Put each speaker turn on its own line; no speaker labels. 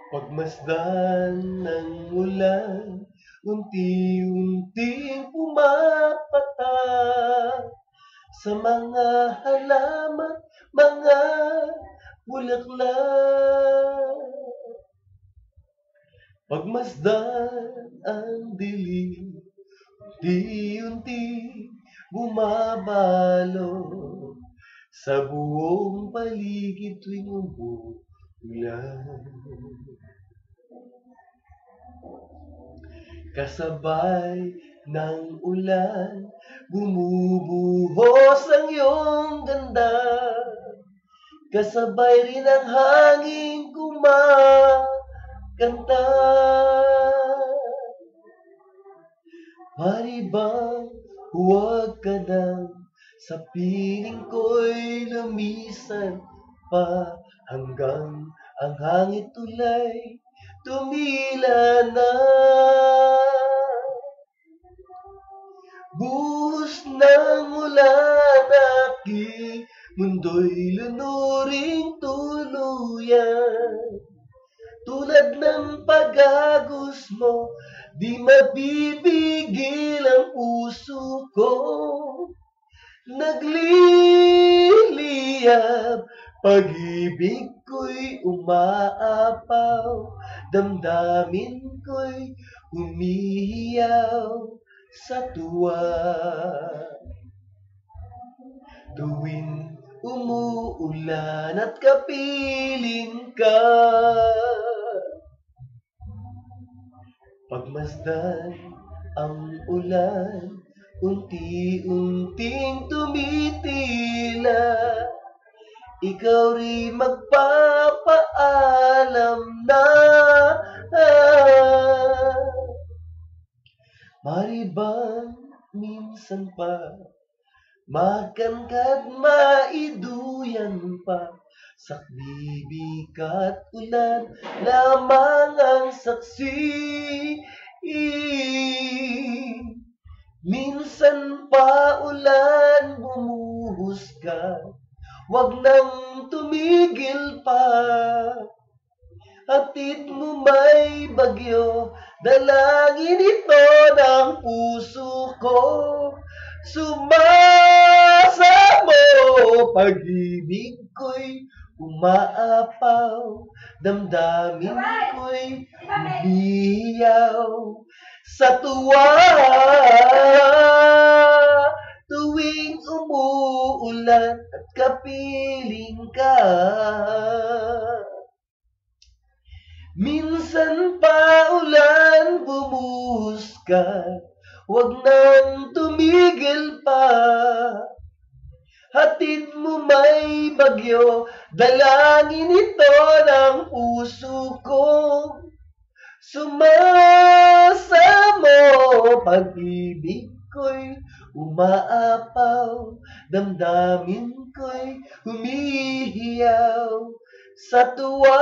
Pagmasdan ng ulan, unti-unting pumapatak sa mga halaman, mga bulaklak. Pagmasdan ang dilim, unti-unti bumabalo sa buong paligid tuwing umuulan. Kasabay ng ulan, bumubuhos ang iyong ganda. Kasabay rin ang hangin kumakanta. Pari bang huwag ka nang sa piling ko'y lumisan pa hanggang ang hangin tulay tumila na. Buhos ng ulan, aking mundo'y lunuring tuluyan. Tulad ng pag-agos mo, di mabibigil ang puso ko. Nagliliyab, pag-ibig ko'y umaapaw, damdamin ko'y humihiyaw sa tuwa. Tuwing umuulan at kapiling ka, pagmasdan ang ulan, unti-unting tumitila. Ikaw rin magpapaalam na mari bang minsan pa magkangkad maiduyan pa, sakbibig at ulan lamang ang saksi. Minsan pa ulan bumuhos ka, wag nang tumigil pa. Hatid mo may bagyo, dalangin ito ng puso ko. Sumasamo, pag-ibig ko'y umaapaw, damdamin ko'y umiyaw sa tuwa. Tuwing umuulan at kapiling ka, minsan pa ulan bumuhos ka, wag nang tumigil pa. Hatid mo may bagyo, dalangin ito ng puso ko. Sumasamo, pag-ibig ko'y umaapaw, damdamin ko'y humihiyaw sa tuwa.